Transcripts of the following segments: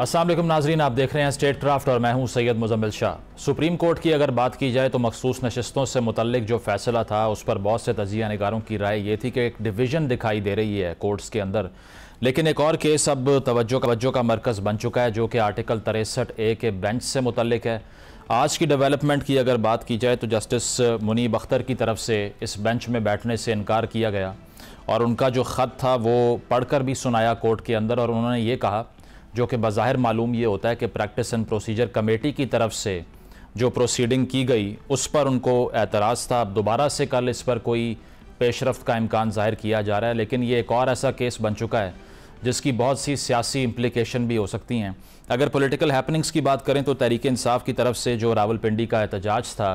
अस्सलाम वालेकुम नाजरीन, आप देख रहे हैं स्टेट क्राफ्ट और मैं हूं सैयद मुजम्मिल शाह। सुप्रीम कोर्ट की अगर बात की जाए तो मखसूस नशस्तों से मुतल्लिक जो फैसला था उस पर बहुत से तजिया निगारों की राय ये थी कि एक डिवीज़न दिखाई दे रही है कोर्ट्स के अंदर, लेकिन एक और केस अब तवज्जो का मरकज़ बन चुका है जो कि आर्टिकल 63A के बेंच से मुतल्लिक है। आज की डेवलपमेंट की अगर बात की जाए तो जस्टिस मुनीब अख्तर की तरफ से इस बेंच में बैठने से इनकार किया गया और उनका जो ख़त था वो पढ़कर भी सुनाया कोर्ट के अंदर, और उन्होंने ये कहा, जो कि बज़ाहिर मालूम ये होता है कि प्रैक्टिस एंड प्रोसीजर कमेटी की तरफ से जो प्रोसीडिंग की गई उस पर उनको एतराज़ था। अब दोबारा से कल इस पर कोई पेशरफ्त का इम्कान ज़ाहिर किया जा रहा है, लेकिन ये एक और ऐसा केस बन चुका है जिसकी बहुत सी सियासी इम्प्लिकेशन भी हो सकती हैं। अगर पॉलिटिकल हैपनिंग्स की बात करें तो तहरीक इंसाफ की तरफ से जो रावलपिंडी का एहतजाज था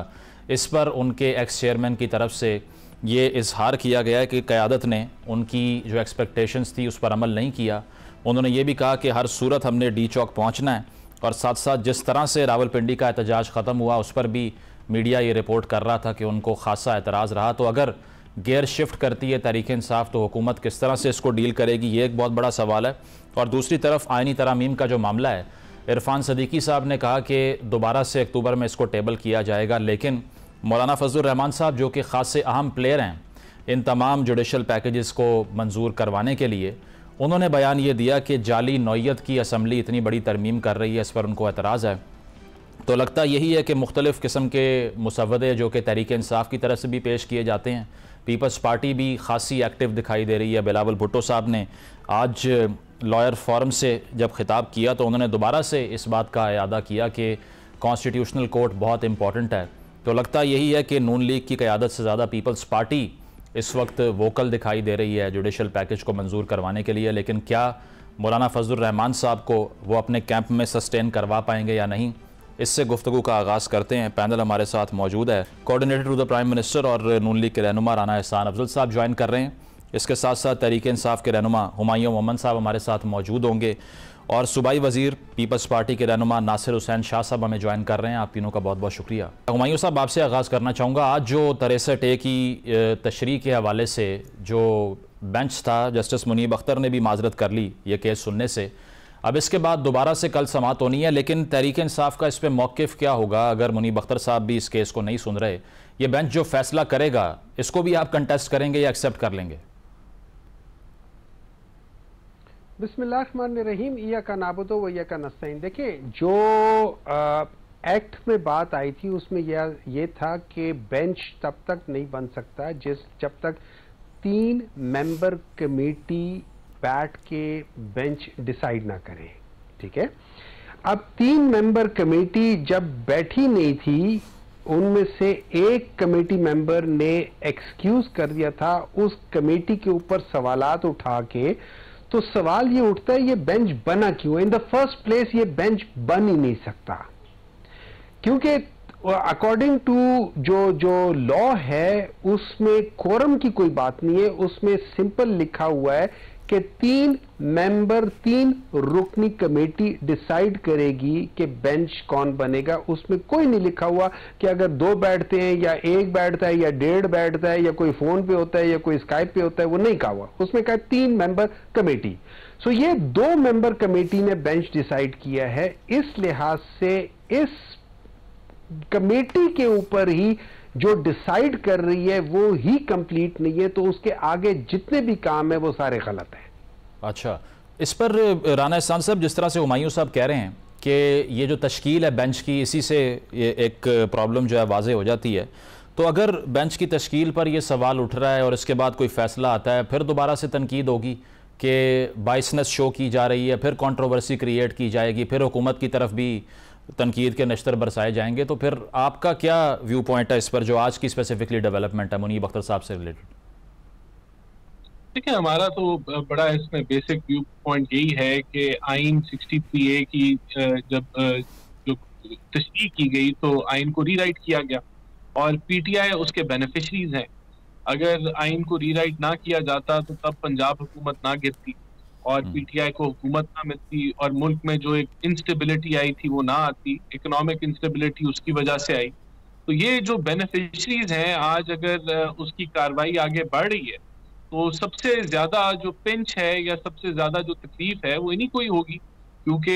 इस पर उनके एक्स चेयरमैन की तरफ से ये इजहार किया गया है कि क़यादत ने उनकी जो एक्सपेक्टेशंस थी उस पर अमल नहीं किया। उन्होंने ये भी कहा कि हर सूरत हमने डी चौक पहुँचना है, और साथ साथ जिस तरह से रावलपिंडी का एहतजाज ख़त्म हुआ उस पर भी मीडिया ये रिपोर्ट कर रहा था कि उनको खासा एतराज़ रहा। तो अगर गेयर शिफ्ट करती है तहरीक इंसाफ तो हुकूमत किस तरह से इसको डील करेगी, ये एक बहुत बड़ा सवाल है। और दूसरी तरफ आइनी तरामीम का जो मामला है, इरफान सदीकी साहब ने कहा कि दोबारा से अक्टूबर में इसको टेबल किया जाएगा, लेकिन मौलाना फजलुर रहमान साहब जो कि ख़ासे अहम प्लेयर हैं इन तमाम जुडिशल पैकेजेस को मंजूर करवाने के लिए, उन्होंने बयान ये दिया कि जाली नौयत की असम्बली इतनी बड़ी तरमीम कर रही है, इस पर उनको एतराज़ है। तो लगता यही है कि मुख्तलिफ़ किस्म के मुसव्वदे जो कि तहरीक इंसाफ की तरफ से भी पेश किए जाते हैं, पीपल्स पार्टी भी खासी एक्टिव दिखाई दे रही है। बिलावल भुट्टो साहब ने आज लॉयर फोरम से जब खिताब किया तो उन्होंने दोबारा से इस बात का इयादा किया कि कॉन्स्टिट्यूशनल कोर्ट बहुत इंपॉर्टेंट है। तो लगता यही है कि नून लीग की क़यादत से ज़्यादा पीपल्स पार्टी इस वक्त वोकल दिखाई दे रही है जुडिशल पैकेज को मंजूर करवाने के लिए, लेकिन क्या मौलाना फजलुर रहमान साहब को वो अपने कैंप में सस्टेन करवा पाएंगे या नहीं, इससे गुफ्तगू का आगाज़ करते हैं। पैनल हमारे साथ मौजूद है, coordinator to the prime minister और नून लीग के रहनुमा राना एहसान अफजल साहब ज्वाइन कर रहे हैं। इसके साथ साथ तहरीक इंसाफ के रहनुमा हुमायूं मोहम्मद साहब हमारे साथ मौजूद होंगे, और सूबाई वज़ीर पीपल्स पार्टी के रहनुमा नासिर हुसैन शाह साहब हमें ज्वाइन कर रहे हैं। आप तीनों का बहुत बहुत शुक्रिया। हुमायूं साहब, आपसे आगाज़ करना चाहूँगा, आज जो 63A की तशरीह के हवाले से जो बेंच था, जस्टिस मुनीब अख्तर ने भी माजरत कर ली ये केस सुनने से। अब इसके बाद दोबारा से कल समाअत होनी है, लेकिन तहरीक इंसाफ का इस पर मौक़िफ़ क्या होगा अगर मुनीब अख्तर साहब भी इस केस को नहीं सुन रहे? ये बेंच जो फैसला करेगा इसको भी आप कंटेस्ट करेंगे या एक्सेप्ट कर लेंगे? बिस्मिल्लाहिर्रहमानिर्रहीम, इय्याका नअबुदु व इय्याका नस्तईन। देखिए, जो एक्ट में बात आई थी उसमें ये था कि बेंच तब तक नहीं बन सकता जब तक 3 मेंबर कमेटी बैठ के बेंच डिसाइड ना करे। ठीक है, अब 3 मेंबर कमेटी जब बैठी नहीं थी, उनमें से एक कमेटी मेंबर ने एक्सक्यूज कर दिया था उस कमेटी के ऊपर सवालात उठा के। तो सवाल ये उठता है, ये बेंच बना क्यों? इन द फर्स्ट प्लेस ये बेंच बन ही नहीं सकता, क्योंकि अकॉर्डिंग टू जो लॉ है उसमें कोरम की कोई बात नहीं है। उसमें सिंपल लिखा हुआ है कि 3 मेंबर 3 रुकनी कमेटी डिसाइड करेगी कि बेंच कौन बनेगा। उसमें कोई नहीं लिखा हुआ कि अगर 2 बैठते हैं या 1 बैठता है या 1.5 बैठता है या कोई फोन पे होता है या कोई स्काइप पे होता है, वो नहीं कहा हुआ। उसमें कहा 3 मेंबर कमेटी। सो ये 2 मेंबर कमेटी ने बेंच डिसाइड किया है। इस लिहाज से इस कमेटी के ऊपर ही जो डिसाइड कर रही है वो ही कंप्लीट नहीं है, तो उसके आगे जितने भी काम है वो सारे गलत हैं। अच्छा, इस पर राना एहसान साहब, जिस तरह से हुमायूं साहब कह रहे हैं कि ये जो तश्कील है बेंच की, इसी से ये एक प्रॉब्लम जो है वाज़े हो जाती है, तो अगर बेंच की तश्कील पर ये सवाल उठ रहा है और इसके बाद कोई फ़ैसला आता है, फिर दोबारा से तनकीद होगी कि बाइसनेस शो की जा रही है, फिर कंट्रोवर्सी क्रिएट की जाएगी, फिर हुकूमत की तरफ भी तनकीद के नश्तर बरसाए जाएंगे, तो फिर आपका क्या व्यू पॉइंट है इस पर जो आज की स्पेसिफिकली डेवलपमेंट है मुनीब अख्तर साहब से रिलेटेड? देखिए, हमारा तो बड़ा इसमें बेसिक व्यू पॉइंट यही है कि आइन 63A की जब जो तशरीह की गई तो आइन को रीराइट किया गया और पीटीआई उसके बेनिफिशरीज हैं। अगर आइन को रीराइट ना किया जाता तो तब पंजाब हुकूमत ना गिरती और पीटीआई को हुकूमत ना मिलती और मुल्क में जो एक इंस्टेबिलिटी आई थी वो ना आती, इकोनॉमिक इंस्टेबिलिटी उसकी वजह से आई। तो ये जो बेनिफिशरीज हैं, आज अगर उसकी कार्रवाई आगे बढ़ रही है तो सबसे ज्यादा जो पिंच है या सबसे ज्यादा जो तकलीफ है वो इन्हीं को ही होगी, क्योंकि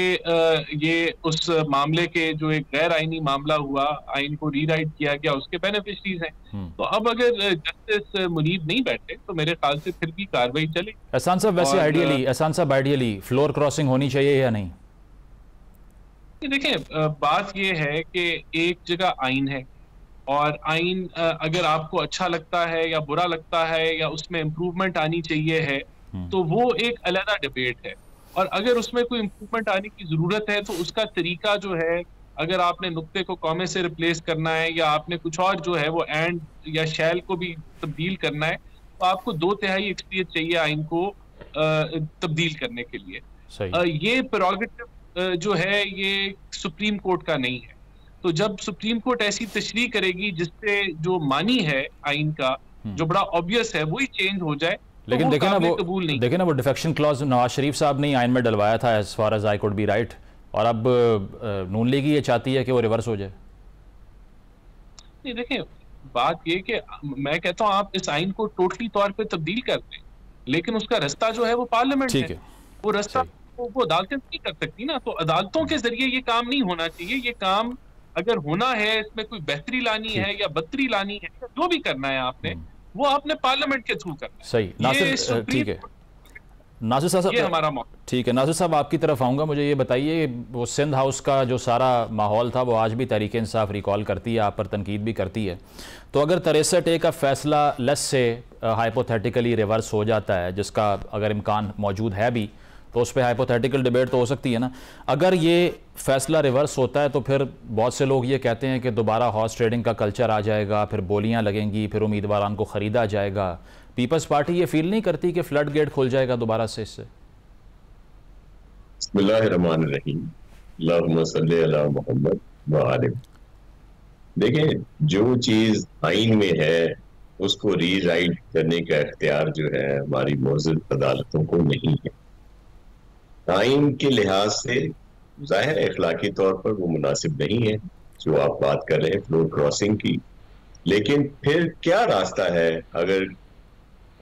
ये उस मामले के जो एक गैर आईनी मामला हुआ, आइन को रीराइट किया गया, उसके बेनिफिशरीज हैं। तो अब अगर जस्टिस मुनीब नहीं बैठे तो मेरे ख्याल से फिर भी कार्रवाई चलेगी। एहसान साहब, वैसे आइडियली फ्लोर क्रॉसिंग होनी चाहिए या नहीं? देखिए, बात यह है कि एक जगह आइन है, और आइन अगर आपको अच्छा लगता है या बुरा लगता है या उसमें इम्प्रूवमेंट आनी चाहिए है, तो वो एक अलग डिबेट है। और अगर उसमें कोई इम्प्रूवमेंट आने की जरूरत है तो उसका तरीका जो है, अगर आपने नुक्ते को कॉमे से रिप्लेस करना है या आपने कुछ और जो है वो एंड या शैल को भी तब्दील करना है, तो आपको 2/3 अक्सरियत चाहिए आइन को तब्दील करने के लिए। ये प्रेरोगेटिव जो है ये सुप्रीम कोर्ट का नहीं है। तो जब सुप्रीम कोर्ट ऐसी तशरीह करेगी जिससे जो मानी है आइन का, जो बड़ा ऑब्वियस है, वही चेंज हो जाए, लेकिन देखे ना वो डिफेक्शन क्लॉज नवाज शरीफ साहब ने आइन में डलवाया था, as far as I could be right, और अब नून लीग ये चाहती है कि वो रिवर्स हो जाए। नहीं, देखिए, बात ये कि मैं कहता हूं आप इस आइन को टोटली तौर पे तब्दील कर दें, लेकिन उसका रास्ता जो है वो पार्लियामेंट है। वो रास्ता वो अदालतें नहीं कर सकती ना, तो अदालतों के जरिए ये काम नहीं होना चाहिए। ये काम अगर होना है, इसमें कोई बेहतरी लानी है या बदतरी लानी है, जो भी करना है आपने, वो आपने पार्लियामेंट के थ्रू करना है। सही, नासिर, ठीक है नासिर साहब, ये हमारा मौका। ठीक है नासिर साहब, आपकी तरफ आऊँगा। मुझे ये बताइए, वो सिंध हाउस का जो सारा माहौल था वो आज भी तहरीक इंसाफ रिकॉल करती है, आप पर तनकीद भी करती है। तो अगर 63A का फैसला लेस से हाइपोथेटिकली रिवर्स हो जाता है, जिसका अगर इम्कान मौजूद है भी, तो उस पर हाइपोथेटिकल डिबेट तो हो सकती है ना। अगर ये फैसला रिवर्स होता है तो फिर बहुत से लोग ये कहते हैं कि दोबारा हॉर्स ट्रेडिंग का कल्चर आ जाएगा, फिर बोलियां लगेंगी, फिर उम्मीदवारान को ख़रीदा जाएगा। पीपल्स पार्टी ये फील नहीं करती कि फ्लड गेट खुल जाएगा दोबारा से इससे? बिस्मिल्लाहिर्रहमानिर्रहीम, अल्लाहुम्मा सल्ली अला मुहम्मद व आले। देखिए, जो चीज आइन में है उसको रीराइट करने का इख्तियार जो है हमारी मौजूद अदालतों को नहीं है। आइन के लिहाज से जाहिर है इखलाकी तौर पर वो मुनासिब नहीं है जो आप बात कर रहे हैं फ्लोर क्रॉसिंग की। लेकिन फिर क्या रास्ता है अगर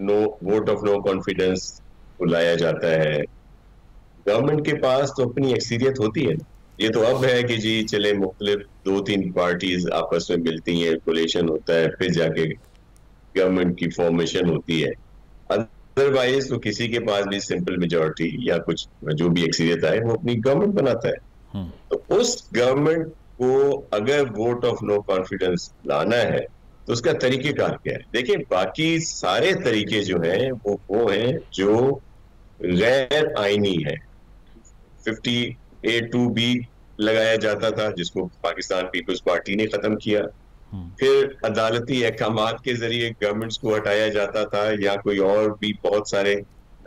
वोट ऑफ नो कॉन्फिडेंस को लाया जाता है? गवर्नमेंट के पास तो अपनी अक्सरियत होती है। ये तो अब है कि जी चले मुख्तलिफ 2-3 पार्टीज आपस में मिलती हैं, कोलेशन होता है, फिर जाके गवर्नमेंट की फॉर्मेशन होती है। अदरवाइज तो किसी के पास भी सिंपल मेजॉरिटी या कुछ जो भी अक्सरियत आए वो अपनी गवर्नमेंट बनाता है। तो उस गवर्नमेंट को अगर वोट ऑफ नो कॉन्फिडेंस लाना है तो उसका तरीकेकार क्या है? देखिए, बाकी सारे तरीके जो हैं वो हैं जो गैर आईनी है। 50A2B लगाया जाता था जिसको पाकिस्तान पीपल्स पार्टी ने खत्म किया। फिर अदालती अहकामात के जरिए गवर्नमेंट्स को हटाया जाता था, या कोई और भी बहुत सारे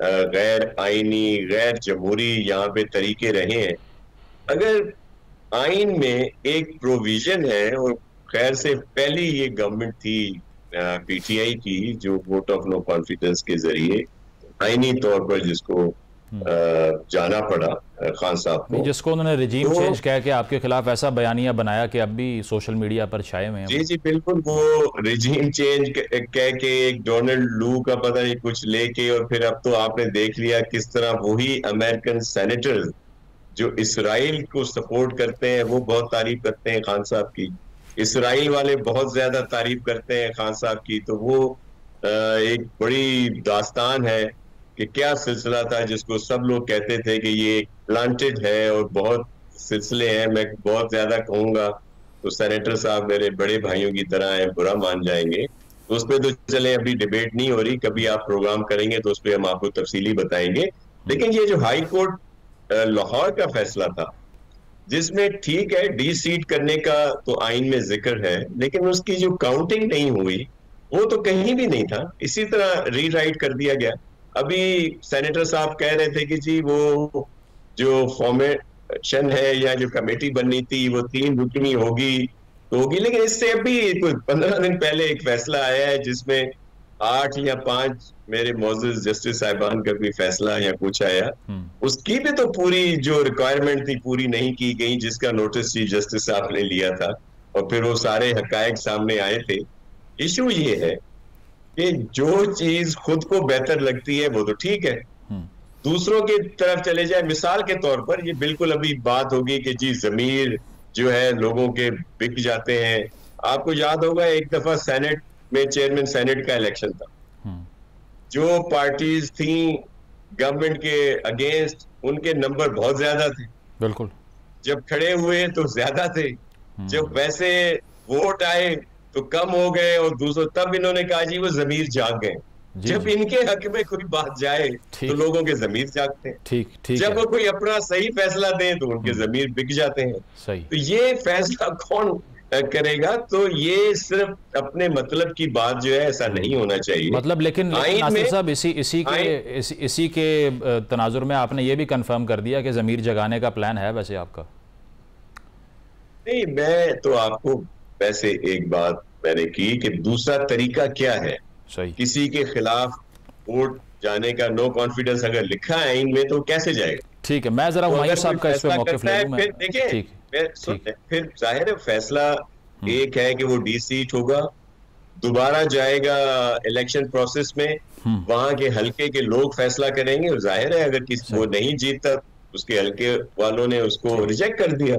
गैर आईनी गैर जमहूरी यहाँ पे तरीके रहे हैं। अगर आइन में एक प्रोविजन है, और खैर से पहली ये गवर्नमेंट थी PTI की जो वोट ऑफ नो कॉन्फिडेंस के जरिए आईनी तौर पर जिसको जाना पड़ा खान साहब को, जिसको उन्होंने रिजीम चेंज कह के आपके खिलाफ ऐसा बयानिया बनाया कि अब भी सोशल मीडिया पर छाए हुए हैं। जी जी बिल्कुल, वो रिजीम चेंज कह के एक डोनाल्ड लू का पता नहीं कुछ लेके, और फिर अब तो आपने देख लिया किस तरह वही अमेरिकन सेनेटर्स जो इसराइल को सपोर्ट करते हैं वो बहुत तारीफ करते हैं खान साहब की, इसराइल वाले बहुत ज्यादा तारीफ करते हैं खान साहब की। तो वो एक बड़ी दास्तान है कि क्या सिलसिला था जिसको सब लोग कहते थे कि ये प्लांटेड है, और बहुत सिलसिले हैं। मैं बहुत ज्यादा कहूंगा तो सेनेटर साहब मेरे बड़े भाइयों की तरह हैं, बुरा मान जाएंगे। तो उस पर तो चले अभी डिबेट नहीं हो रही, कभी आप प्रोग्राम करेंगे तो उस पर हम आपको तफसीली बताएंगे। लेकिन ये जो हाई कोर्ट लाहौर का फैसला था जिसमें ठीक है डी सीट करने का तो आइन में जिक्र है, लेकिन उसकी जो काउंटिंग नहीं हुई वो तो कहीं भी नहीं था, इसी तरह रीराइट कर दिया गया। अभी सेनेटर साहब कह रहे थे कि जी वो जो फॉर्मेशन है या जो कमेटी बननी थी वो 3 रुकनी होगी तो होगी, लेकिन इससे अभी कोई 15 दिन पहले एक फैसला आया है जिसमें 8 या 5 मेरे मौजूद जस्टिस साहिबान का भी फैसला या कुछ आया, उसकी भी तो पूरी जो रिक्वायरमेंट थी पूरी नहीं की गई जिसका नोटिस चीफ जस्टिस साहब ने लिया था, और फिर वो सारे हकायक सामने आए थे। इशू ये है कि जो चीज खुद को बेहतर लगती है वो तो ठीक है, दूसरों की तरफ चले जाए। मिसाल के तौर पर ये बिल्कुल अभी बात होगी कि जी जमीर जो है लोगों के बिक जाते हैं। आपको याद होगा एक दफा सेनेट में चेयरमैन सेनेट का इलेक्शन था, जो पार्टीज थी गवर्नमेंट के अगेंस्ट उनके नंबर बहुत ज्यादा थे, बिल्कुल। जब खड़े हुए तो ज्यादा थे, जब वैसे वोट आए तो कम हो गए, और दूसरों तब इन्होंने कहा जी वो जमीर जाग गए। जब इनके हक में कोई बात जाए तो लोगों के जमीर जागते हैं। ठीक जब वो कोई अपना सही फैसला दें तो उनके जमीर बिक जाते हैं। सही। तो ये फैसला कौन करेगा? तो ये सिर्फ अपने मतलब की बात जो है, ऐसा नहीं होना चाहिए। मतलब लेकिन नासिर साहब इसी के तनाजुर में आपने ये भी कंफर्म कर दिया कि जमीर जगाने का प्लान है वैसे आपका? नहीं, मैं तो आपको वैसे एक बात मैंने की कि दूसरा तरीका क्या है। सही। किसी के खिलाफ वोट जाने का नो कॉन्फिडेंस अगर लिखा है आइन में तो कैसे जाएगा? ठीक है, मैं जरा हुमायूं साहब का इस पे मौक़िफ़ ले लूं। देखिए, फिर जाहिर है फैसला एक है कि वो डी सीट होगा, दोबारा जाएगा इलेक्शन प्रोसेस में, वहां के हल्के के लोग फैसला करेंगे, और जाहिर है अगर किसी वो नहीं जीतता, उसके हल्के वालों ने उसको रिजेक्ट कर दिया,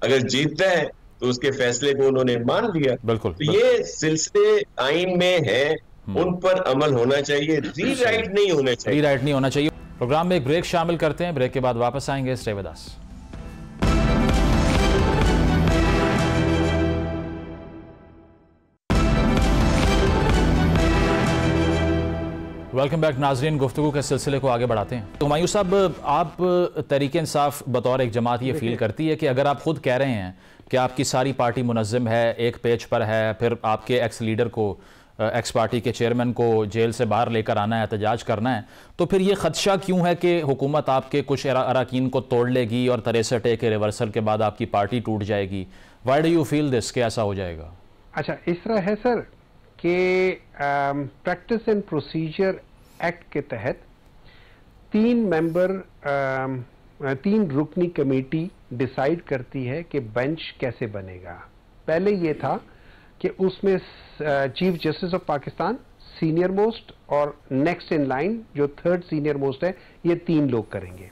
अगर जीतता है तो उसके फैसले को उन्होंने मान लिया। बिल्कुल। तो ये सिलसिले आइन में है, उन पर अमल होना चाहिए, रीराइट नहीं होना चाहिए। रीराइट नहीं होना चाहिए। प्रोग्राम में एक ब्रेक शामिल करते हैं, ब्रेक के बाद वापस आएंगे। Stay with us. Welcome back नाजरीन, गुफ्तगू के सिलसिले को आगे बढ़ाते हैं। तो हुमायूं साहब, आप तहरीक इंसाफ बतौर एक जमात ये फील करती है कि अगर आप खुद कह रहे हैं कि आपकी सारी पार्टी मुनज़्ज़म है, एक पेज पर है, फिर आपके एक्स लीडर को, एक्स पार्टी के चेयरमैन को जेल से बाहर लेकर आना है, एहतजाज करना है, तो फिर ये खदशा क्यों है कि हुकूमत आपके कुछ अराकीन को तोड़ लेगी और 63 के रिवर्सल के बाद आपकी पार्टी टूट जाएगी? Why do you feel this कि ऐसा हो जाएगा? अच्छा, इस तरह है सर कि प्रैक्टिस एंड प्रोसीजर एक्ट के तहत 3 रुकनी कमेटी डिसाइड करती है कि बेंच कैसे बनेगा। पहले ये था कि उसमें chief justice of Pakistan, senior most, और नेक्स्ट इन लाइन जो 3rd सीनियर मोस्ट है, ये 3 लोग करेंगे।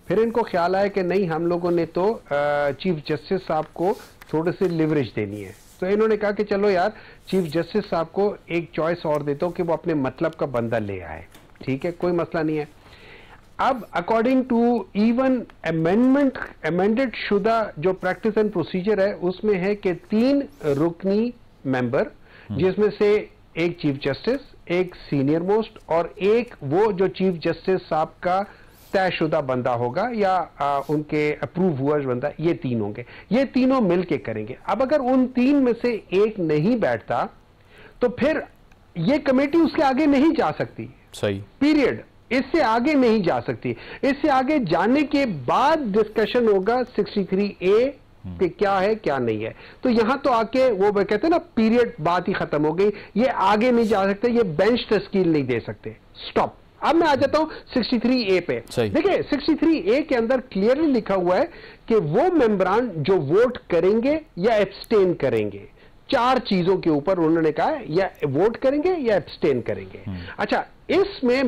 फिर इनको ख्याल आया कि नहीं, हम लोगों ने तो चीफ जस्टिस साहब को थोड़े से लिवरेज देनी है, तो इन्होंने कहा कि चलो यार, चीफ जस्टिस साहब को एक चॉइस और देता हूं कि वो अपने मतलब का बंदा ले आए। ठीक है, कोई मसला नहीं है। अब अकॉर्डिंग टू इवन अमेंडेड शुदा जो प्रैक्टिस एंड प्रोसीजर है, उसमें है कि 3 रुकनी मेंबर, जिसमें से एक चीफ जस्टिस, एक सीनियर मोस्ट, और एक वो जो चीफ जस्टिस साहब का तयशुदा बंदा होगा या उनके अप्रूव हुआ बंदा, ये 3 होंगे। ये तीनों मिलके करेंगे। अब अगर उन 3 में से एक नहीं बैठता तो फिर ये कमेटी उसके आगे नहीं जा सकती। सही। पीरियड। इससे आगे नहीं जा सकती। इससे आगे जाने के बाद डिस्कशन होगा 63A कि क्या है क्या नहीं है। तो यहां तो आके वो कहते हैं ना, पीरियड, बात ही खत्म हो गई। ये आगे नहीं जा सकते, ये बेंच तश्कील नहीं दे सकते। स्टॉप। अब मैं आ जाता हूं 63A पे। देखिए, 63A के अंदर क्लियरली लिखा हुआ है कि वो मेंबरान जो वोट करेंगे या एब्सटेन करेंगे, 4 चीजों के ऊपर उन्होंने कहा है, या वोट करेंगे या एब्सटेन करेंगे। अच्छा, इसमें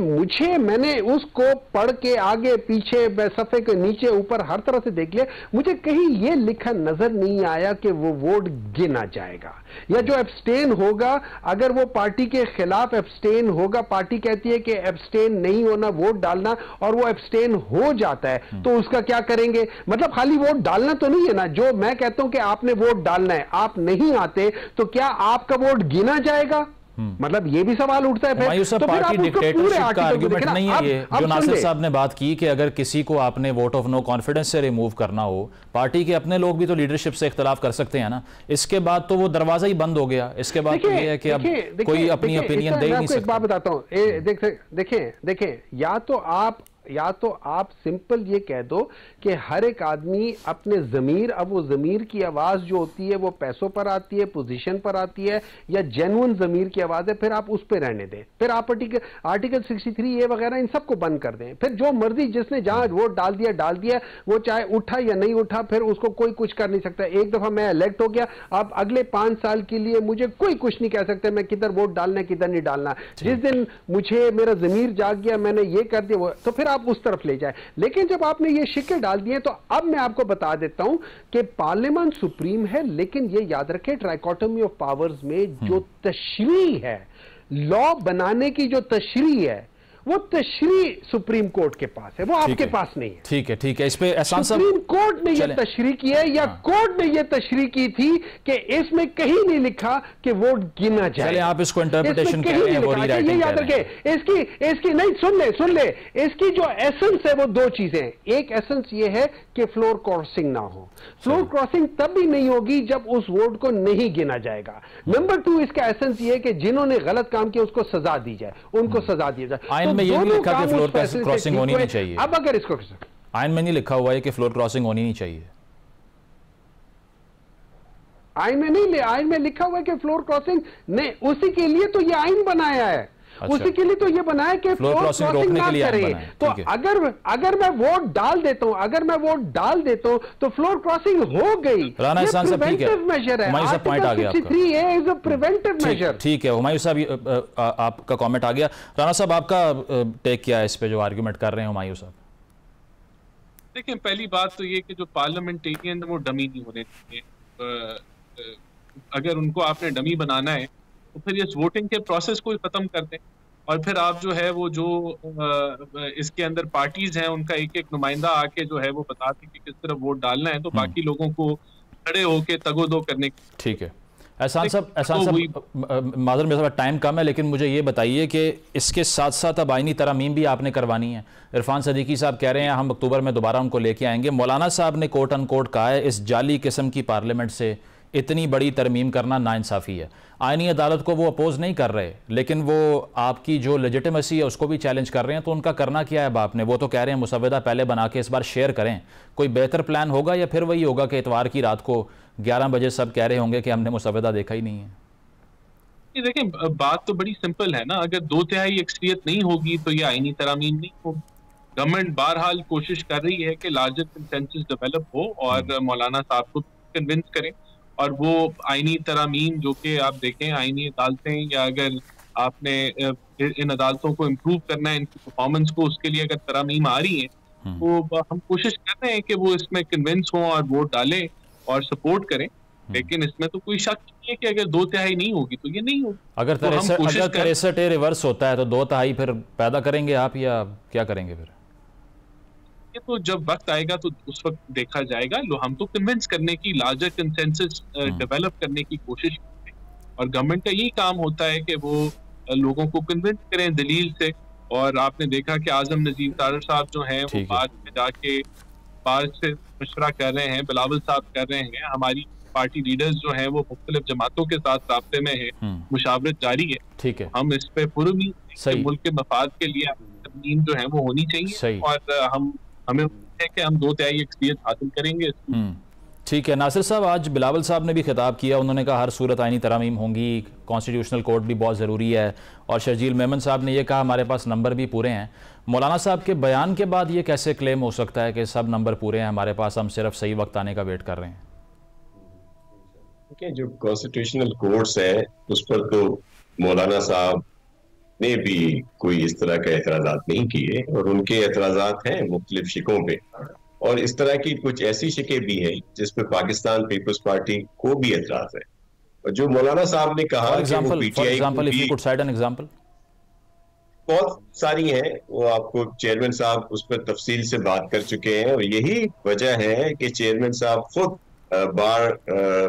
मैंने उसको पढ़ के आगे पीछे सफे के नीचे ऊपर हर तरह से देख लिया, मुझे कहीं ये लिखा नजर नहीं आया कि वो वोट गिना जाएगा, या जो एब्सटेन होगा, अगर वो पार्टी के खिलाफ एब्सटेन होगा, पार्टी कहती है कि एब्सटेन नहीं होना, वोट डालना, और वो एब्सटेन हो जाता है, तो उसका क्या करेंगे? मतलब खाली वोट डालना तो नहीं है ना। जो मैं कहता हूं कि आपने वोट डालना है, आप नहीं आते, तो क्या आपका वोट गिना जाएगा? मतलब ये भी सवाल उठता है। तो पार्टी डिक्टेटरशिप का आर्गुमेंट नहीं है ये जो नासिर साहब ने बात की कि अगर किसी को आपने वोट ऑफ नो कॉन्फिडेंस से रिमूव करना हो, पार्टी के अपने लोग भी तो लीडरशिप से इख्तिलाफ कर सकते हैं ना। इसके बाद तो वो दरवाजा ही बंद हो गया। इसके बाद तो ये है कि अब कोई अपनी ओपिनियन दे ही नहीं सकता। एक बात बताता हूं, देखें, या तो आप सिंपल ये कह दो कि हर एक आदमी अपने जमीर, अब वो जमीर की आवाज जो होती है वो पैसों पर आती है, पोजीशन पर आती है, या जेन्युइन जमीर की आवाज है, फिर आप उस पर रहने दें। फिर आप आर्टिकल 63A वगैरह इन सबको बंद कर दें। फिर जो मर्जी जिसने जहां वोट डाल दिया, वो चाहे उठा या नहीं उठा, फिर उसको कोई कुछ कर नहीं सकता। एक दफा मैं इलेक्ट हो गया, अब अगले 5 साल के लिए मुझे कोई कुछ नहीं कह सकते मैं किधर वोट डालना है किधर नहीं डालना। जिस दिन मुझे मेरा जमीर जाग गया, मैंने ये कर दिया, तो फिर आप आप उस तरफ ले जाए। लेकिन जब आपने ये शिक्के डाल दिए तो अब मैं आपको बता देता हूं कि पार्लियामेंट सुप्रीम है, लेकिन ये याद रखें ट्राइकोटोमी ऑफ पावर्स में जो तशरीह है, लॉ बनाने की जो तशरीह है, वो तशरीह सुप्रीम कोर्ट के पास है, वो आपके पास नहीं है। ठीक है, इस पे एहसान साहब, सुप्रीम कोर्ट ने ये तशरीह की है या कोर्ट ने ये तशरीह की थी कि इसमें कहीं नहीं लिखा कि वोट गिना जाए। चले आप इसको इंटरप्रिटेशन कह रहे हैं, वो रीराइटिंग ये याद रखें। इसकी नहीं, सुन ले, इसकी जो एसेंस है वो दो चीजें। एक एसेंस ये है कि फ्लोर क्रॉसिंग ना हो। फ्लोर क्रॉसिंग तब भी नहीं होगी जब उस वोट को नहीं गिना जाएगा। नंबर 2, इसका एसेंस ये है कि जिन्होंने गलत काम किया उसको सजा दी जाए, उनको सजा दिया जाए। आयन में ये नहीं लिखा कि फ्लोर क्रॉसिंग होनी नहीं चाहिए। अब अगर इसको आयन में नहीं लिखा हुआ है कि फ्लोर क्रॉसिंग होनी नहीं चाहिए। आयन में नहीं, आयन में लिखा हुआ है कि फ्लोर क्रॉसिंग नहीं, उसी के लिए तो ये आयन बनाया है। अच्छा। उसी के लिए तो ये बनाया कि फ्लोर क्रॉसिंग ना करें। तो अगर मैं वोट डाल देता हूं तो फ्लोर क्रॉसिंग हो गई। राना एहसान साहब, ठीक है, मेजर है, हुमायूं साहब पॉइंट आ गया आपका। Is a preventive measure. ठीक है हुमायूं साहब, आपका कमेंट आ गया। राना साहब, आपका टेक क्या है इस पे जो आर्गुमेंट कर रहे हैं हुमायूं साहब? देखिए, पहली बात तो ये कि जो पार्लियामेंटेरियन वो डमी नहीं होने चाहिए। अगर उनको आपने डमी बनाना है तो फिर इस वोटिंग के प्रोसेस को खत्म कर दें, और फिर आप जो है वो जो इसके अंदर पार्टीज हैं उनका एक एक नुमाइंदा आके जो है वो बताते कि किस तरह वोट डालना है, तो बाकी लोगों को खड़े होके तगोदो करने की। ठीक है एहसान साहब, माजर मेरे पास टाइम कम है, लेकिन मुझे ये बताइए कि इसके साथ साथ अब आईनी तरमीम भी आपने करवानी है। इरफान सदीकी साहब कह रहे हैं हम अक्टूबर में दोबारा उनको लेके आएंगे। मौलाना साहब ने कोट अनकोट कहा है इस जाली किस्म की पार्लियामेंट से इतनी बड़ी तरमीम करना नाइंसाफ़ी है। आईनी अदालत को वो अपोज नहीं कर रहे, लेकिन वो आपकी जो लेजिटिमेसी है उसको भी चैलेंज कर रहे हैं। तो उनका करना क्या है बाप ने? वो तो कह रहे हैं मुसवदा पहले बना के इस बार शेयर करें। कोई बेहतर प्लान होगा या फिर वही होगा कि इतवार की रात को 11 बजे सब कह रहे होंगे कि हमने मुसवदा देखा ही नहीं है? ये देखें, बात तो बड़ी सिंपल है ना। अगर 2/3 अक्सरियत नहीं होगी तो ये आईनी तरमीम नहीं होगी। गवर्नमेंट बहरहाल कोशिश कर रही है कि लार्जर कंसेंसस डेवलप हो और मौलाना साहब को कन्विंस करें, और वो आईनी तरामीम जो कि आप देखें आईनी अदालतें, या अगर आपने इन अदालतों को इम्प्रूव करना है, इनकी परफॉर्मेंस को, उसके लिए अगर तरामीम आ रही हैं तो हम कोशिश कर रहे हैं कि वो इसमें कन्विंस हों और वोट डालें और सपोर्ट करें। लेकिन इसमें तो कोई शक नहीं है कि अगर 2/3 नहीं होगी तो ये नहीं होगी। अगर 63 रिवर्स होता है तो 2/3 फिर पैदा करेंगे आप, या क्या करेंगे फिर? ये तो जब वक्त आएगा तो उस वक्त देखा जाएगा। हम तो कन्विंस करने की, लार्जर कंसेंसस डेवलप करने की कोशिश करते हैं, और गवर्नमेंट का यही काम होता है कि वो लोगों को कन्विंस करें दलील से। और आपने देखा कि आजम नजीर तारड़ साहब जो हैं वो बाद में जाके बार से मशवरा कर रहे हैं, बिलावल साहब कर रहे हैं, हमारी पार्टी लीडर्स जो हैं वो मुख्तलिफ जमातों के साथ राब्ते में है, मुशावरत जारी है। ठीक है, हम इस पे पुरुमीद मुल्क के मफाद के लिए तरमीम जो है वो होनी चाहिए, और हमें है कि हम 2/3 अक्सरियत हासिल करेंगे। ठीक है नासिर साहब, आज बिलावल साहब ने भी खिताब किया। उन्होंने कहा हर सूरत आईनी तरामीम होंगी, कॉन्स्टिट्यूशनल कोर्ट भी बहुत ज़रूरी है। और शर्जील मेमन साहब ने यह कहा हमारे पास नंबर भी पूरे हैं। मौलाना साहब के बयान के बाद ये कैसे क्लेम हो सकता है कि सब नंबर पूरे हैं हमारे पास, हम सिर्फ सही वक्त आने का वेट कर रहे हैं? जो कॉन्स्टिट्यूशनल कोर्ट्स है उस पर तो मौलाना साहब ने भी कोई इस तरह के एतराज़ात नहीं किए, और उनके एतराज़ात हैं मुख्तलिफ शिकों पे, और इस तरह की कुछ ऐसी शिकें भी हैं जिस पे पाकिस्तान पीपल्स पार्टी को भी एतराज़ है। और जो मौलाना साहब ने कहा कि वो PTI बहुत सारी हैं, वो आपको चेयरमैन साहब उस पर तफसील से बात कर चुके हैं, और यही वजह है कि चेयरमैन साहब खुद बार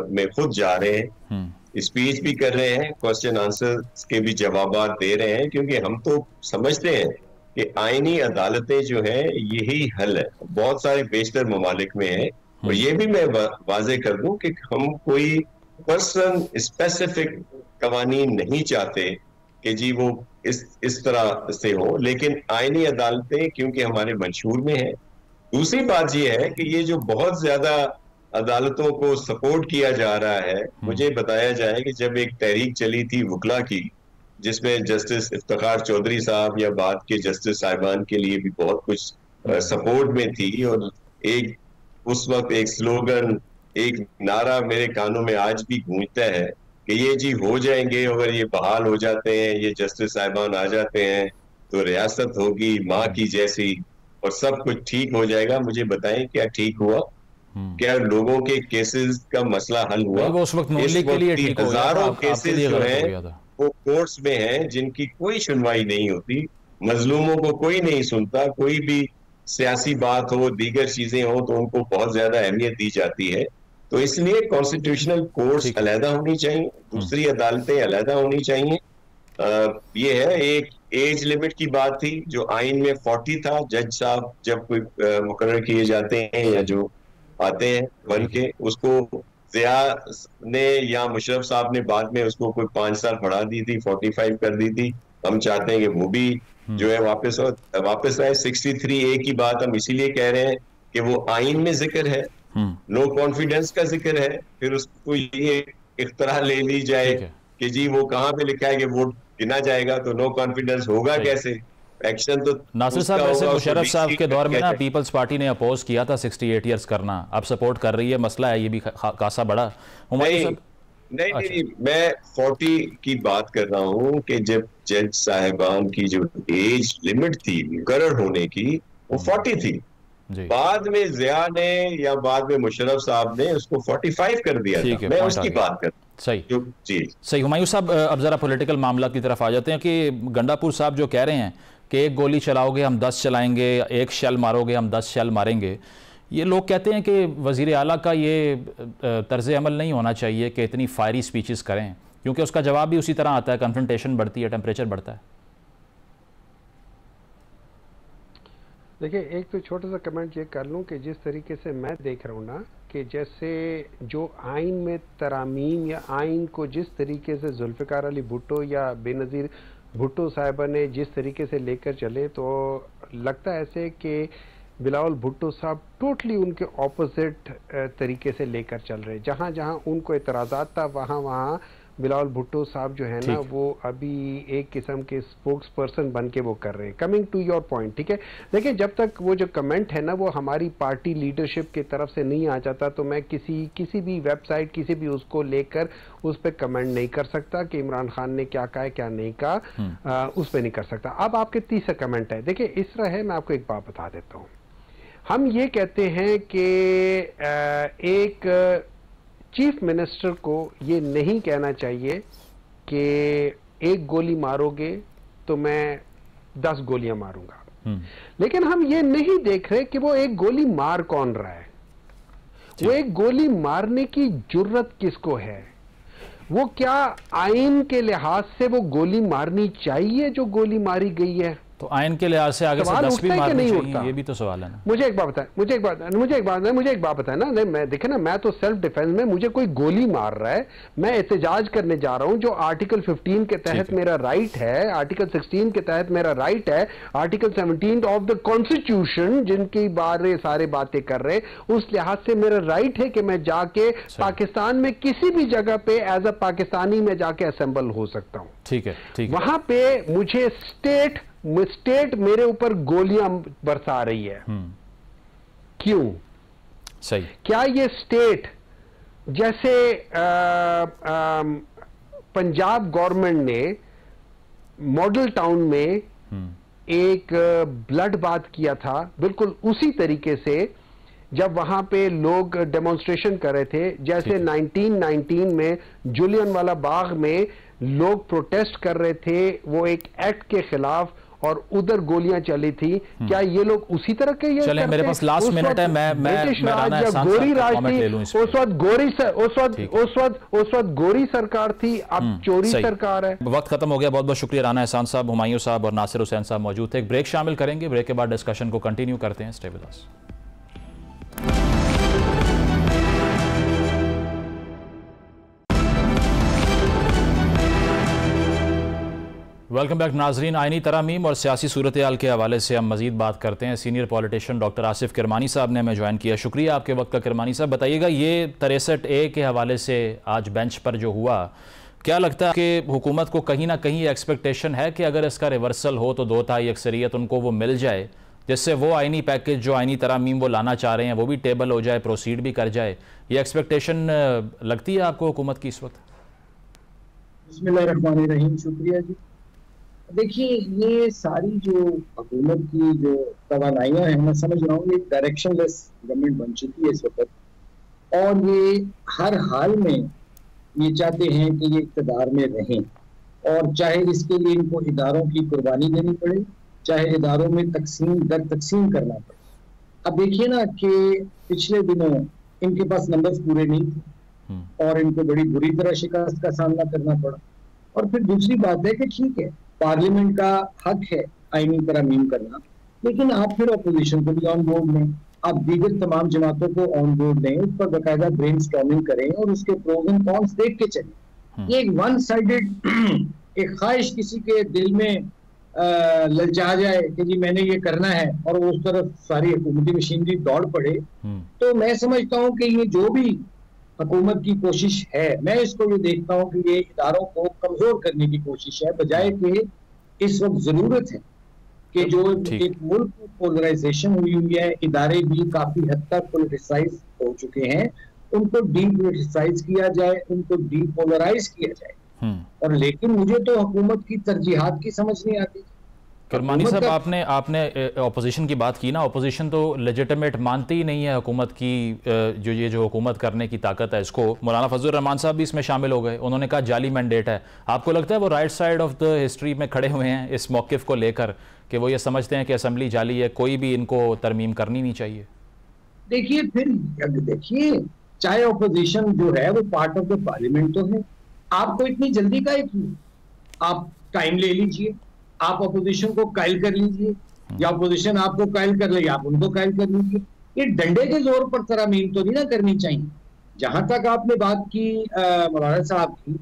में खुद जा रहे हैं, स्पीच भी कर रहे हैं, क्वेश्चन आंसर के भी जवाब दे रहे हैं, क्योंकि हम तो समझते हैं कि आईनी अदालतें जो है यही हल है। बहुत सारे बेशतर ममालिक में है, और ये भी मैं वाजे कर दूं कि हम कोई पर्सन स्पेसिफिक कवानीन नहीं चाहते कि जी वो इस तरह से हो, लेकिन आईनी अदालतें क्योंकि हमारे मंशूर में है। दूसरी बात ये है कि ये जो बहुत ज्यादा अदालतों को सपोर्ट किया जा रहा है, मुझे बताया जाए कि जब एक तहरीक चली थी वकला की, जिसमें जस्टिस इफ्तिखार चौधरी साहब या बाद के जस्टिस साहिबान के लिए भी बहुत कुछ सपोर्ट में थी, और एक उस वक्त एक स्लोगन, एक नारा मेरे कानों में आज भी गूंजता है कि ये जी हो जाएंगे, अगर ये बहाल हो जाते हैं, ये जस्टिस साहिबान आ जाते हैं तो रियासत होगी माँ की जैसी। और सब कुछ ठीक हो जाएगा। मुझे बताएं क्या ठीक हुआ, क्या लोगों के केसेस का मसला हल हुआ? वो उस वक्त नून इस लीग के लिए वक्त ठीक हो गया था, हजारों आपके केसेस लिए जो गलत है हो गया था। वो कोर्ट्स में हैं जिनकी कोई सुनवाई नहीं होती, मजलूमों को कोई नहीं सुनता। कोई भी सियासी बात हो, दीगर चीजें हो तो उनको बहुत ज्यादा अहमियत दी जाती है। तो इसलिए कॉन्स्टिट्यूशनल कोर्ट्स ठीक है। अलहदा होनी चाहिए, दूसरी अदालतें अलहदा होनी चाहिए। ये है, एक एज लिमिट की बात थी जो आइन में 40 था। जज साहब जब कोई मुकर्रर किए जाते हैं या जो आते हैं बन ठीक है। के, उसको जिया ने या मुशर्रफ साहब ने बाद में उसको कोई 5 साल बढ़ा दी थी, 45 कर दी थी। हम चाहते हैं कि वो भी जो है वापस आए। 63A की बात हम इसीलिए कह रहे हैं कि वो आइन में जिक्र है, नो कॉन्फिडेंस का जिक्र है, फिर उसको ये इख्तरा ले ली जाए ठीक है। कि जी वो कहाँ पे लिखा है कि वोट गिना जाएगा, तो नो कॉन्फिडेंस होगा कैसे? एक्शन तो नासिर साहब, उसका वैसे होगा, मुशर्रफ उसको साहब के दौर में ना क्या पीपल्स पार्टी ने अपोज किया था 68 ईयर्स करना, अब सपोर्ट कर रही है, मसला है ये भी खासा बड़ा। हुमायूं साहब नहीं नहीं, मैं 40 की बात कर रहा हूँ कि जब जज साहिबान की जो एज लिमिट थी मुकर्रर होने की, वो 40 थी। जी। बाद में जिया ने या बाद में मुशर्रफ साहब ने उसको 45 कर दिया था। मैं उसकी बात कर सही जी सही। हुमायूं साहब, अब जरा पॉलिटिकल मामला की तरफ आ जाते हैं कि गंडापुर साहब जो कह रहे हैं कि एक गोली चलाओगे हम 10 चलाएंगे, एक शेल मारोगे हम 10 शेल मारेंगे, ये लोग कहते हैं कि वज़ीर आला का ये तर्ज़ अमल नहीं होना चाहिए कि इतनी फायरी स्पीचेस करें, क्योंकि उसका जवाब भी उसी तरह आता है, कन्फ्रंटेशन बढ़ती है, टेम्परेचर बढ़ता है। देखिए, एक तो छोटा सा कमेंट ये कर लूँ कि जिस तरीके से मैं देख रहा हूँ ना, कि जैसे जो आइन में तरामीम या आइन को जिस तरीके से जुल्फ़िकार अली भुट्टो या बेनज़ीर भुट्टो साहिबा ने जिस तरीके से लेकर चले, तो लगता है ऐसे कि बिलावल भुट्टो साहब टोटली उनके ऑपोजिट तरीके से लेकर चल रहे। जहाँ जहाँ उनको एतराज़ात था, वहाँ वहाँ बिलावल भुट्टो साहब जो है ना, वो अभी एक किस्म के स्पोक्स पर्सन बन के वो कर रहे हैं। कमिंग टू योर पॉइंट, ठीक है, देखिए, जब तक वो जो कमेंट है ना वो हमारी पार्टी लीडरशिप की तरफ से नहीं आ जाता, तो मैं किसी भी वेबसाइट, किसी भी उसको लेकर उस पर कमेंट नहीं कर सकता कि इमरान खान ने क्या कहा है क्या नहीं कहा, उस पर नहीं कर सकता। अब आपके तीसरा कमेंट है, देखिए इस तरह है, मैं आपको एक बात बता देता हूँ। हम ये कहते हैं कि एक चीफ मिनिस्टर को ये नहीं कहना चाहिए कि एक गोली मारोगे तो मैं 10 गोलियां मारूंगा, लेकिन हम ये नहीं देख रहे कि वो एक गोली मार कौन रहा है, वो एक गोली मारने की जुर्रत किसको है, वो क्या आइन के लिहाज से वो गोली मारनी चाहिए जो गोली मारी गई है? तो आइन के लिहाज से आगे से 10 भी मारनी चाहिए, ये भी तो सवाल है ना। मुझे एक बात बताएं, मुझे एक बात बताएं ना, नहीं, मैं देखे ना, मैं तो सेल्फ डिफेंस में, मुझे कोई गोली मार रहा है, मैं एहतजाज करने जा रहा हूं, जो आर्टिकल 15 के तहत मेरा राइट है, आर्टिकल 16 के तहत मेरा राइट है, आर्टिकल 17 ऑफ द कॉन्स्टिट्यूशन जिनकी बारे सारे बातें कर रहे, उस लिहाज से मेरा राइट है कि मैं जाके पाकिस्तान में किसी भी जगह पे एज अ पाकिस्तानी में जाके असेंबल हो सकता हूं। ठीक है, ठीक है। वहां पे मुझे स्टेट मेरे ऊपर गोलियां बरसा रही है, क्यों? सही। क्या ये स्टेट जैसे पंजाब गवर्नमेंट ने मॉडल टाउन में एक ब्लड बाथ किया था, बिल्कुल उसी तरीके से जब वहां पे लोग डेमोन्स्ट्रेशन कर रहे थे, जैसे 1919 में जुलियनवाला बाग में लोग प्रोटेस्ट कर रहे थे वो एक एक्ट के खिलाफ, और उधर गोलियां चली थी। क्या ये लोग उसी तरह के ये चले? मेरे पास लास्ट मिनट है, मैं गोरी राज थी उस वक्त गोरी सरकार थी, अब चोरी सरकार है। वक्त खत्म हो गया। बहुत बहुत शुक्रिया राना एहसान साहब, हुमायूं साहब और नासिर हुसैन साहब मौजूद थे। एक ब्रेक शामिल करेंगे, ब्रेक के बाद डिस्कशन को कंटिन्यू करते हैं। Stay with us. Welcome back नाजरीन। आइनी तरामीम और सियासी सूरत हाल के हवाले से हम मजीद बात करते हैं। Senior politician doctor Asif Kirmani साहब ने हमें ज्वाइन किया। शुक्रिया आपके वक्त का किरमानी साहब। बताइएगा, ये 63A के हवाले से आज बेंच पर जो हुआ, क्या लगता है कि हुकूमत को कहीं ना कहीं एक्सपेक्टेशन है कि अगर इसका रिवर्सल हो तो 2/3 अक्सरियत उनको वो मिल जाए, जिससे वो आइनी पैकेज जो आइनी तरामीम वो लाना चाह रहे हैं वो भी टेबल हो जाए, प्रोसीड भी कर जाए? ये एक्सपेक्टेशन लगती है आपको हुकूमत की इस वक्त? बिस्मिल्लाहिर्रहमानिर्रहीम। शुक्रिया जी। देखिए, ये सारी जो हुकूमत की जो तवानाइयाँ हैं, मैं समझ रहा हूँ, ये डायरेक्शनलेस गवर्नमेंट बन चुकी है इस वक्त, और ये हर हाल में ये चाहते हैं कि ये इक़्तिदार में रहें, और चाहे इसके लिए इनको इदारों की कुर्बानी देनी पड़े, चाहे इदारों में तकसीम दर तकसीम करना पड़े। अब देखिए ना कि पिछले दिनों इनके पास नंबर्स पूरे नहीं थे और इनको बड़ी बुरी तरह शिकस्त का सामना करना पड़ा। और फिर दूसरी बात है कि ठीक है, पार्लियामेंट का हक है आईनी तरमीम करना, लेकिन आप फिर अपोजिशन को भी ऑन बोर्ड लें, आप दीगर तमाम जमातों को ऑन बोर्ड लें, उस पर बाकायदा ब्रेन स्टॉर्मिंग करें और उसके प्रोज एंड कॉन्स देख के चलें। ये एक वन साइडेड एक ख्वाहिश किसी के दिल में ललचा जाए कि जी मैंने ये करना है और वो उस तरफ सारी हुकूमती मशीनरी दौड़ पड़े, तो मैं समझता हूँ कि ये जो भी हुकूमत की कोशिश है, मैं इसको ये देखता हूँ कि ये इदारों को कमजोर करने की कोशिश है, बजाय कि इस वक्त जरूरत है कि जो एक मुल्क में पोलराइजेशन हुई है, इदारे भी काफी हद तक पोलिटिसाइज हो चुके हैं, उनको डीपोलिटिसाइज किया जाए, उनको डीपोलराइज किया जाए। और लेकिन मुझे तो हुकूमत की तरजीहात की समझ नहीं आती। किरमानी साहब, आपने ऑपोजिशन की बात की ना, ऑपोजिशन तो लेजिटिमेट मानती ही नहीं है हुकूमत की, जो हुकूमत करने की ताकत है इसको। मौलाना फजल रहमान साहब भी इसमें शामिल हो गए, उन्होंने कहा जाली मैंडेट है। आपको लगता है वो right side of the history में खड़े हुए हैं इस मौक़िफ़ को लेकर कि वो ये समझते हैं कि असम्बली जाली है, कोई भी इनको तरमीम करनी नहीं चाहिए? देखिए चाहे ऑपोजिशन जो है वो पार्ट ऑफ द पार्लियामेंट तो है, आपको इतनी जल्दी का क्यों? आप टाइम ले लीजिए, आप अपोजिशन को कायल कर लीजिए, या अपोजिशन आपको कायल कर ले, आप उनको कायल कर लीजिए। ये डंडे के जोर पर तरमीम तो नहीं ना करनी चाहिए। जहां तक आपने बात की मौलाना साहब की,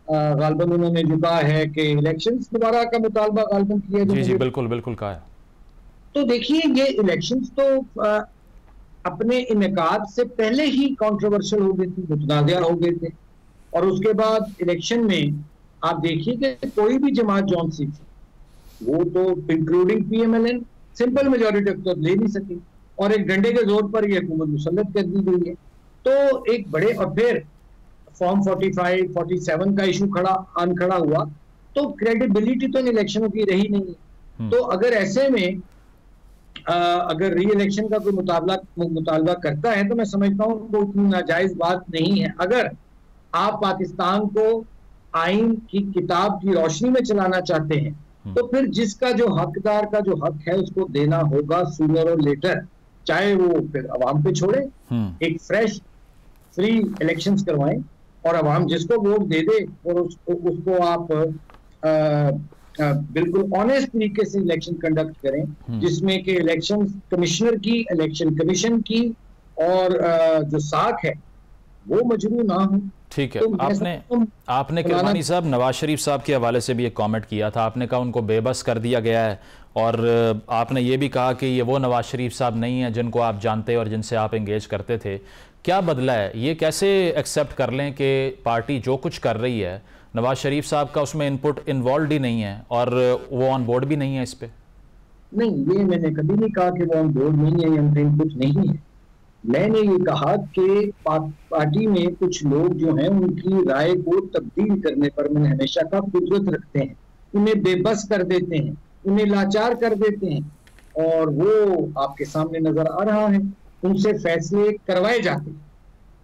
गालबन उन्होंने जो कहा है कि इलेक्शंस दोबारा का मुतालबा गालबन किया। जी बिल्कुल बिल्कुल कहा है। तो देखिए ये इलेक्शंस तो अपने इनेकाद से पहले ही कंट्रोवर्शियल हो गए थे, मुतनाज़ा हो गए थे, और उसके बाद इलेक्शन में आप देखिए कि कोई भी जमात जौन सी थी वो तो इंक्लूडिंग PMLN सिंपल मेजॉरिटी तो ले नहीं सकी, और एक डंडे के जोर पर ये हुकूमत मुसल्लत कर दी गई है। तो एक बड़े, और फिर फॉर्म 45, 47 का इशू खड़ा हुआ, तो क्रेडिबिलिटी तो इन इलेक्शनों की रही नहीं है। तो अगर ऐसे में अगर री इलेक्शन का कोई मुतालबा करता है तो मैं समझता हूँ वो इतनी नाजायज बात नहीं है। अगर आप पाकिस्तान को आइन की किताब की रोशनी में चलाना चाहते हैं तो फिर जिसका जो हकदार का जो हक है उसको देना होगा सूनर और लेटर, चाहे वो फिर अवाम पे छोड़े, एक फ्रेश फ्री इलेक्शंस करवाएं और अवाम जिसको वोट दे दे और उसको आप बिल्कुल ऑनेस्ट तरीके से इलेक्शन कंडक्ट करें, जिसमें कि इलेक्शन कमिश्नर की, इलेक्शन कमीशन की और जो साख है वो मजरू ना हो। ठीक है। तो आपने किरमानी साहब नवाज शरीफ साहब के हवाले से भी एक कमेंट किया था, आपने कहा उनको बेबस कर दिया गया है, और आपने ये भी कहा कि ये वो नवाज शरीफ साहब नहीं है जिनको आप जानते और जिनसे आप एंगेज करते थे। क्या बदला है? ये कैसे एक्सेप्ट कर लें कि पार्टी जो कुछ कर रही है नवाज शरीफ साहब का उसमें इनपुट इन्वॉल्व ही नहीं है और वो ऑन बोर्ड भी नहीं है इस पे? नहीं, ये मैंने कभी नहीं कहा कि वो ऑन बोर्ड नहीं है या इनपुट नहीं है। मैंने ये कहा कि पार्टी में कुछ लोग जो हैं उनकी राय को तब्दील करने पर मैंने हमेशा का कुदरत रखते हैं, उन्हें बेबस कर देते हैं, उन्हें लाचार कर देते हैं, और वो आपके सामने नजर आ रहा है, उनसे फैसले करवाए जाते हैं।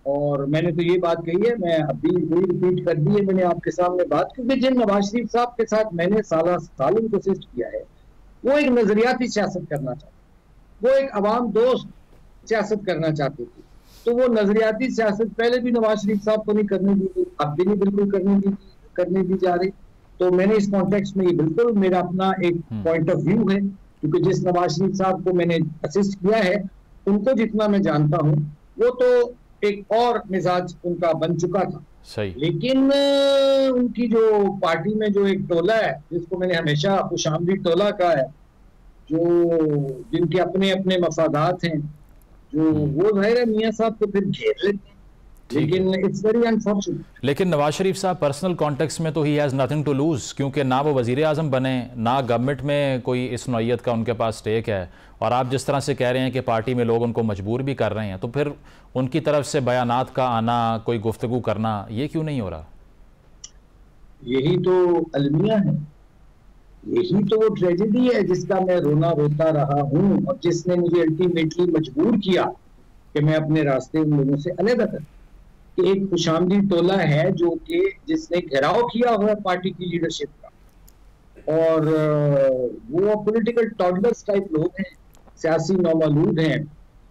और मैंने तो ये बात कही है, मैं अभी रिपीट कर दी है मैंने आपके सामने बात, क्योंकि जिन नवाज शरीफ साहब के साथ मैंने साल कोशिश किया है वो एक नजरियाती सियासत करना चाहते, वो एक अवाम दोस्त सियासत करना चाहते थे। तो वो नजरियाती सियासत पहले भी नवाज शरीफ साहब को नहीं करने दी गई, अब भी नहीं बिल्कुल करने दी जा रही। तो मैंने इस कॉन्टेक्स्ट में ये बिल्कुल मेरा अपना एक पॉइंट ऑफ व्यू है, क्योंकि जिस नवाज शरीफ साहब को मैंने असिस्ट किया है उनको जितना मैं जानता हूँ वो तो एक और मिजाज उनका बन चुका था। सही। लेकिन उनकी जो पार्टी में जो एक टोला है जिसको मैंने हमेशा खुशामदी टोला कहा है, जो जिनके अपने अपने मफादात हैं, जो वो जाहिर है मियां साहब को फिर घेर लेते हैं, लेकिन इट्स वेरी अनफॉर्चुनेट। लेकिन नवाज शरीफ साहब पर्सनल कॉन्टेक्स्ट में तो he has nothing to lose, क्योंकि ना वो वजीर आज़म बने, ना गवर्नमेंट में कोई इस नौयत का उनके पास स्टेक है, और आप जिस तरह से कह रहे हैं कि पार्टी में लोग उनको मजबूर भी कर रहे हैं, तो फिर उनकी तरफ से बयानात का आना, कोई गुफ्तगू करना, ये क्यों नहीं हो रहा? यही तो अलमिया है, यही तो वो ट्रेजेडी है जिसका मैं रोना रोता रहा हूँ और जिसने मुझे अल्टीमेटली मजबूर किया कि मैं अपने रास्ते उन लोगों से अलग कर। एक खुशामदी टोला है जो कि जिसने घेराव किया हुआ है पार्टी की लीडरशिप का, और वो पॉलिटिकल टॉडलर्स टाइप लोग हैं, सियासी नौमालूद हैं।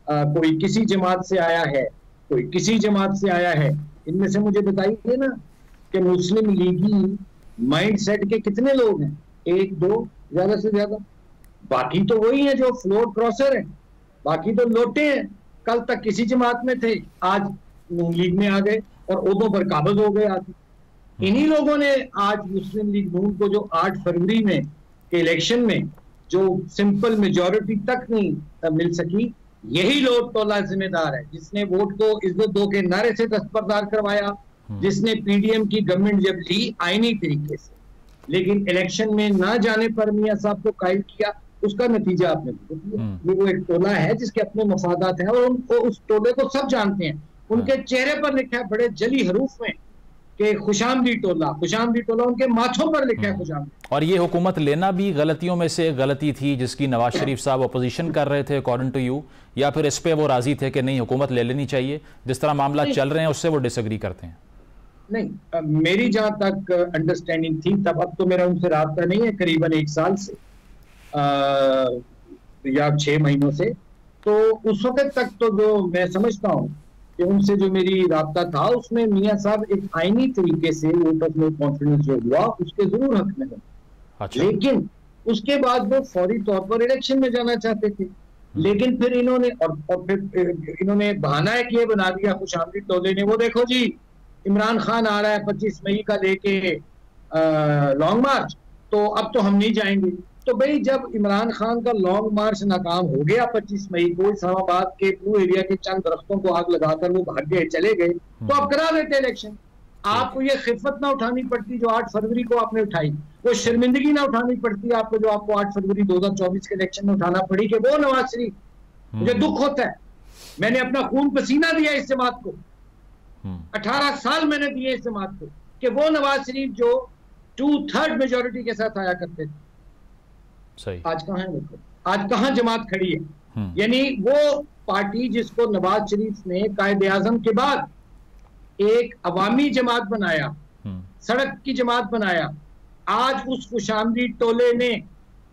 कोई किसी जमात से आया है, कोई किसी जमात से आया है। इनमें से मुझे बताइए ना कि मुस्लिम लीगी माइंड सेट के कितने लोग हैं? एक दो, ज्यादा से ज्यादा। बाकी तो वही है जो फ्लोर क्रॉसर है, बाकी तो लोटे हैं। कल तक किसी जमात में थे, आज नून लीग में आ गए और ओहदों पर काबिज हो गए आदमी। इन्हीं लोगों ने आज मुस्लिम लीग नून को जो 8 फरवरी में के इलेक्शन में जो सिंपल मेजॉरिटी तक नहीं मिल सकी, यही लोग टोला जिम्मेदार है जिसने वोट को इज्जत दो के नारे से दस्तबरदार करवाया, जिसने पीडीएम की गवर्नमेंट जब ली आईनी तरीके से, लेकिन इलेक्शन में ना जाने पर मियां साहब को कायल किया। उसका नतीजा आपने ये वो एक टोला है जिसके अपने मफादात हैं और उनको उस टोले को सब जानते हैं। उनके चेहरे पर लिखा है बड़े जली हरूफ में कि खुशामदी टोला, खुशामदी टोला, उनके माथों पर लिखा है खुशामदी। और ये हुकूमत लेना भी गलतियों में से एक गलती थी जिसकी नवाज शरीफ साहब अपोजिशन कर रहे थे अकॉर्डिंग टू यू, या फिर इस पे वो राजी थे कि नहीं हुकूमत ले लेनी चाहिए? जिस तरह मामला चल रहे हैं उससे वो डिसएग्री करते हैं? नहीं, मेरी जहां तक अंडरस्टैंडिंग थी तब, अब तो मेरा उनसे राब्ता नहीं है करीबन 1 साल से या 6 महीनों से, तो उस वक्त तक तो जो मैं समझता हूँ कि उनसे जो मेरी राब्ता था उसमें मियां साहब एक आईनी तरीके से वोट ऑफ नो कॉन्फिडेंस जो हुआ उसके जरूर हक में थे। अच्छा। लेकिन उसके बाद वो फौरी तौर पर इलेक्शन में जाना चाहते थे, लेकिन फिर इन्होंने और फिर इन्होंने बहाना एक ये बना दिया खुशामदी टोले ने, वो देखो जी इमरान खान आ रहा है 25 मई का लेके लॉन्ग मार्च, तो अब तो हम नहीं जाएंगे। तो भाई जब इमरान खान का लॉन्ग मार्च नाकाम हो गया 25 मई को, इस्लामाबाद के ब्लू एरिया के चंद दरख्तों को आग लगाकर वो भाग गए, चले गए, तो आप करा देते इलेक्शन। आपको ये खिफत ना उठानी पड़ती जो 8 फरवरी को आपने उठाई, वो शर्मिंदगी ना उठानी पड़ती आपको जो आपको 8 फरवरी 2024 के इलेक्शन में उठाना पड़ी कि वो नवाज शरीफ, मुझे दुख होता है, मैंने अपना खून पसीना दिया इस जमात को, 18 साल मैंने दिए इस जमात को, कि वो नवाज शरीफ जो 2/3 मेजोरिटी के साथ आया करते थे। सही। आज कहां है? देखो आज कहां जमात खड़ी है। यानी वो पार्टी जिसको नवाज शरीफ ने कायदे आजम के बाद एक अवामी जमात बनाया, सड़क की जमात बनाया, आज उस खुशामदी टोले ने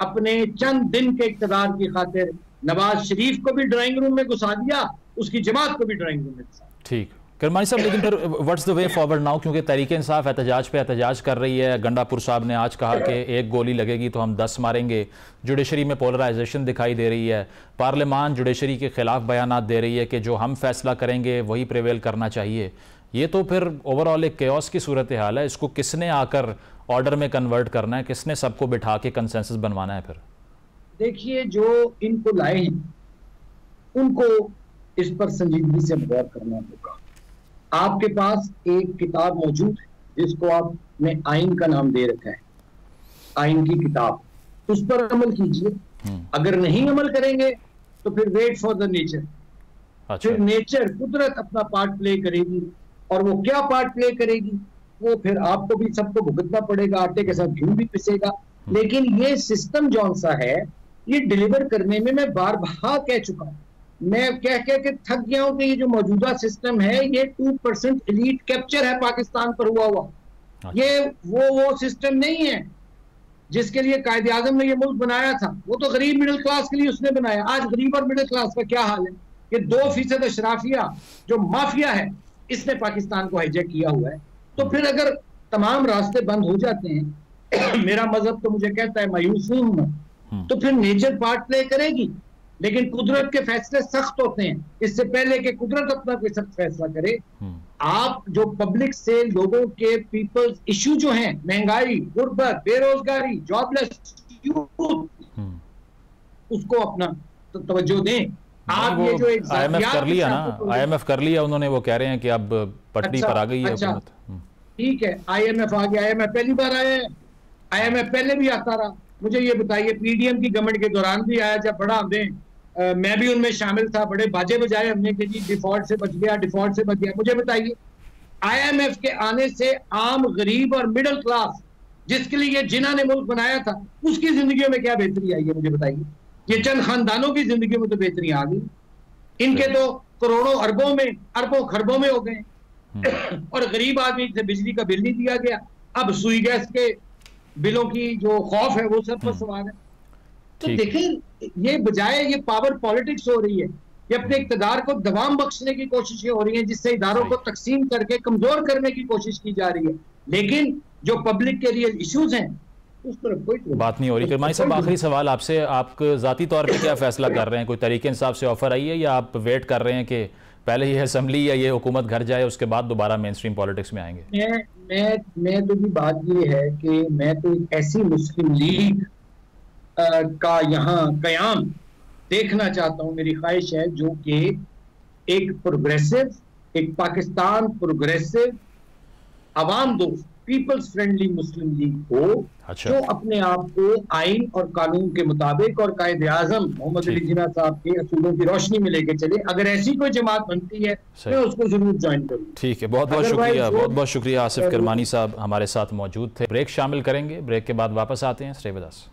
अपने चंद दिन के इक़्तिदार की खातिर नवाज शरीफ को भी ड्राइंग रूम में घुसा दिया, उसकी जमात को भी ड्राइंग रूम में घुसा। ठीक किरमानी साहब, लेकिन फिर what's the way forward now? क्योंकि तहरीक इंसाफ एहतजाज पे एहतजाज कर रही है। गंडापुर साहब ने आज कहा कि एक गोली लगेगी तो हम 10 मारेंगे। जुडिशरी में पोलराइजेशन दिखाई दे रही है। पार्लियामान जुडिशरी के खिलाफ बयानात दे रही है कि जो हम फैसला करेंगे वही प्रिवेल करना चाहिए। ये तो फिर ओवरऑल एक केओस की सूरत हाल है। इसको किसने आकर ऑर्डर में कन्वर्ट करना है? किसने सबको बिठा के कंसेंसस बनवाना है? फिर देखिए, जो इनको लाए हैं उनको इस पर संजीदगी से गौर करना होगा। आपके पास एक किताब मौजूद है जिसको आपने आइन का नाम दे रखा है, आइन की किताब, उस पर अमल कीजिए। अगर नहीं अमल करेंगे तो फिर वेट फॉर द नेचर। अच्छा। फिर नेचर, कुदरत अपना पार्ट प्ले करेगी, और वो क्या पार्ट प्ले करेगी वो फिर आपको भी सबको भुगतना पड़ेगा, आटे के साथ घी भी पिसेगा। लेकिन ये सिस्टम जौन सा है ये डिलीवर करने में मैं बार बार कह चुका हूं, मैं कह के थक गया हूं कि ये जो मौजूदा सिस्टम है ये 2% एलीट कैप्चर है पाकिस्तान पर हुआ हुआ। ये वो सिस्टम नहीं है जिसके लिए कायदे आजम ने ये मुल्क बनाया था। वो तो गरीब मिडिल क्लास के लिए उसने बनाया। आज गरीब और मिडिल क्लास का क्या हाल है? ये 2% अशराफिया जो माफिया है इसने पाकिस्तान को हाईजैक किया हुआ है। तो फिर अगर तमाम रास्ते बंद हो जाते हैं मेरा मजहब तो मुझे कहता है मायूस नहीं हूं, तो फिर नेचर पार्ट प्ले करेगी। लेकिन कुदरत के फैसले सख्त होते हैं। इससे पहले कि कुदरत अपना कोई सख्त फैसला करे, आप जो पब्लिक से लोगों के पीपल्स इशू जो हैं, महंगाई, गुर्बत, बेरोजगारी, जॉबलेस यूथ, उसको अपना तवज्जो दें। आप ये जो IMF कर लिया ना, IMF कर लिया उन्होंने, वो कह रहे हैं कि अब पटरी पर आ गई है हुकूमत। ठीक है, IMF आ गया। IMF पहली बार आया है, IMF पहले भी आता रहा। मुझे ये बताइए, पीडीएम की गवर्नमेंट के दौरान भी आया, जब बड़ा हमने मैं भी उनमें शामिल था, बड़े बाजे बजाए हमने कि जी डिफॉल्ट से बच गया, डिफॉल्ट से बच गया। मुझे बताइए, IMF के आने से आम गरीब और मिडिल क्लास जिसके लिए जिन्ना ने मुल्क बनाया था, उसकी जिंदगियों में क्या बेहतरी आई है मुझे बताइए। ये चंद खानदानों की जिंदगी में तो बेहतरी आ गई, इनके तो करोड़ों अरबों में, अरबों खरबों में हो गए और गरीब आदमी से बिजली का बिल नहीं दिया गया। अब सुई गैस के बिलों की जो खौफ है वो सर पर सवार है। तो देखिए, ये बजाय ये पावर पॉलिटिक्स हो रही है, ये अपने इक़्तिदार को दबाम बख्शने की कोशिशें हो रही हैं, जिससे इदारों को तकसीम करके कमजोर करने की कोशिश की जा रही है। लेकिन जो पब्लिक के रियल इश्यूज हैं उस तरफ कोई बात नहीं हो रही। किरमानी साहब, आखिरी सवाल आपसे, आप जाती तौर पे क्या फैसला कर रहे हैं? कोई तरीके इंसाफ से ऑफर आई है या आप वेट कर रहे हैं कि पहले ये असेंबली या ये हुकूमत घर जाए उसके बाद दोबारा मेन स्ट्रीम पॉलिटिक्स में आएंगे? मैं तो भी बात ये है कि मैं तो एक ऐसी मुस्लिम लीग का यहाँ कयाम देखना चाहता हूँ, मेरी ख्वाहिश है, जो कि एक प्रोग्रेसिव, एक पाकिस्तान प्रोग्रेसिव, अवाम दोस्त, पीपल्स फ्रेंडली मुस्लिम लीग हो। अच्छा। जो अपने आप को आइन और कानून के मुताबिक और कायदे आजम मोहम्मद अली जिन्ना साहब के असूलों की रोशनी में लेके चले। अगर ऐसी कोई जमात बनती है मैं उसको जरूर ज्वाइन करूँ। ठीक है, बहुत बहुत शुक्रिया, बहुत बहुत शुक्रिया। आसिफ किरमानी साहब हमारे साथ मौजूद थे। ब्रेक शामिल करेंगे, ब्रेक के बाद वापस आते हैं। Stay with us.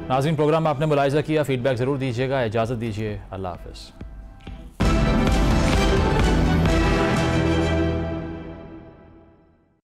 नाज़रीन, प्रोग्राम आपने मुलाहिज़ा किया, फीडबैक ज़रूर दीजिएगा। इजाज़त दीजिए, अल्लाह हाफ़िज़।